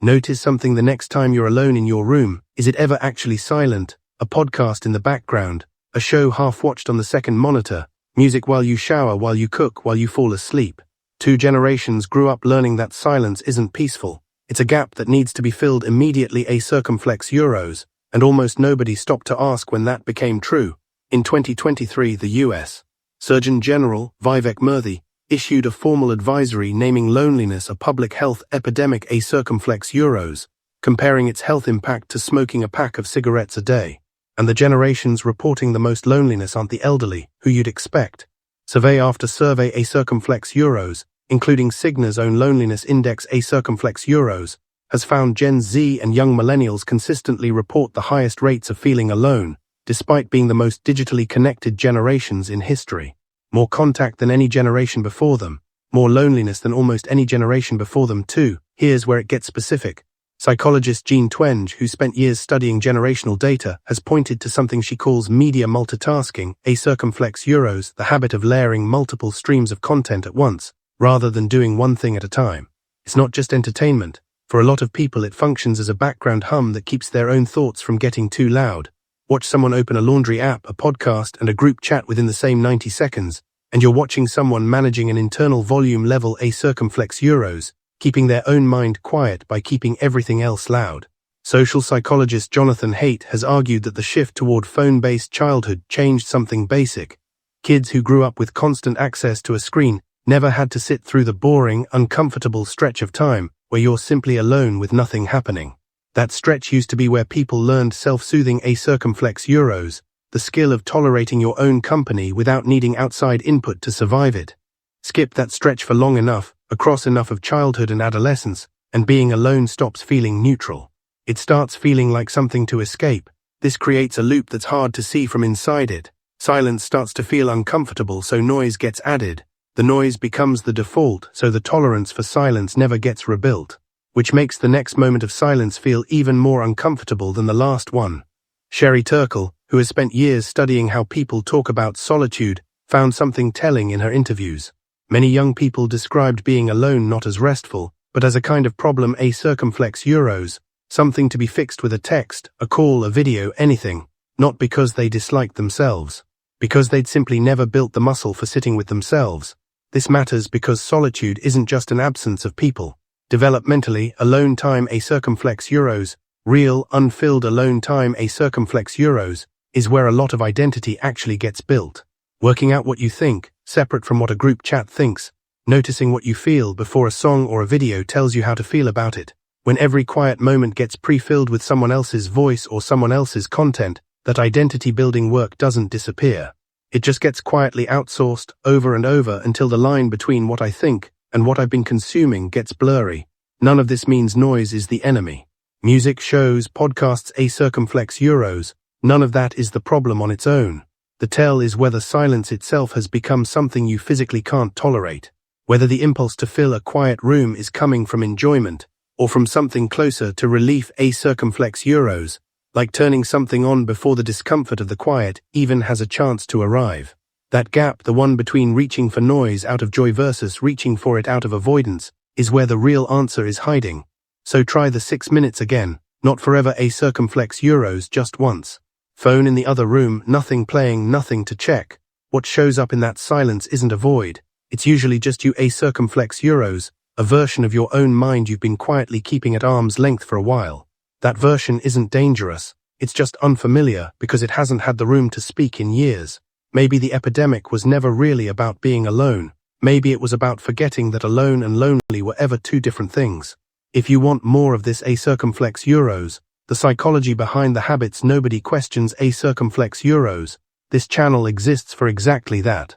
Notice something the next time you're alone in your room. Is it ever actually silent? A podcast in the background, a show half-watched on the second monitor, music while you shower, while you cook, while you fall asleep. 2 generations grew up learning that silence isn't peaceful. It's a gap that needs to be filled immediately. A circumflex euros, and almost nobody stopped to ask when that became true. In 2023, the U.S. Surgeon General, Vivek Murthy, issued a formal advisory naming loneliness a public health epidemic. A circumflex euros, comparing its health impact to smoking a pack of cigarettes a day. And the generations reporting the most loneliness aren't the elderly, who you'd expect. Survey after survey. A circumflex euros, including Cigna's own loneliness index. A circumflex euros has found Gen Z and young millennials consistently report the highest rates of feeling alone, despite being the most digitally connected generations in history. More contact than any generation before them, more loneliness than almost any generation before them too. Here's where it gets specific. Psychologist Jean Twenge, who spent years studying generational data, has pointed to something she calls media multitasking. A circumflex euros, the habit of layering multiple streams of content at once, rather than doing one thing at a time. It's not just entertainment. For a lot of people, it functions as a background hum that keeps their own thoughts from getting too loud. Watch someone open a laundry app, a podcast, and a group chat within the same 90 seconds, and you're watching someone managing an internal volume level. A circumflex euros, keeping their own mind quiet by keeping everything else loud. Social psychologist Jonathan Haidt has argued that the shift toward phone-based childhood changed something basic. Kids who grew up with constant access to a screen never had to sit through the boring, uncomfortable stretch of time where you're simply alone with nothing happening. That stretch used to be where people learned self-soothing. A circumflex euros, the skill of tolerating your own company without needing outside input to survive it. Skip that stretch for long enough, across enough of childhood and adolescence, and being alone stops feeling neutral. It starts feeling like something to escape. This creates a loop that's hard to see from inside it. Silence starts to feel uncomfortable, so noise gets added. The noise becomes the default, so the tolerance for silence never gets rebuilt, which makes the next moment of silence feel even more uncomfortable than the last one. Sherry Turkle, who has spent years studying how people talk about solitude, found something telling in her interviews. Many young people described being alone not as restful, but as a kind of problem. A circumflex euros, something to be fixed with a text, a call, a video, anything, not because they disliked themselves, because they'd simply never built the muscle for sitting with themselves. This matters because solitude isn't just an absence of people. Developmentally, alone time. A circumflex euros, real, unfilled alone time. A circumflex euros, is where a lot of identity actually gets built. Working out what you think, separate from what a group chat thinks. Noticing what you feel before a song or a video tells you how to feel about it. When every quiet moment gets pre-filled with someone else's voice or someone else's content, that identity-building work doesn't disappear. It just gets quietly outsourced over and over until the line between what I think and what I've been consuming gets blurry. None of this means noise is the enemy. Music, shows, podcasts, a circumflex euros, none of that is the problem on its own. The tell is whether silence itself has become something you physically can't tolerate, whether the impulse to fill a quiet room is coming from enjoyment or from something closer to relief. A circumflex euros, like turning something on before the discomfort of the quiet even has a chance to arrive. That gap, the one between reaching for noise out of joy versus reaching for it out of avoidance, is where the real answer is hiding. So try the 6 minutes again, not forever. A circumflex euros, just once. Phone in the other room, nothing playing, nothing to check. What shows up in that silence isn't a void. It's usually just you. A circumflex euros, a version of your own mind you've been quietly keeping at arm's length for a while. That version isn't dangerous, it's just unfamiliar because it hasn't had the room to speak in years. Maybe the epidemic was never really about being alone. Maybe it was about forgetting that alone and lonely were ever two different things. If you want more of this, a circumflex euros, the psychology behind the habits nobody questions. A circumflex euros, this channel exists for exactly that.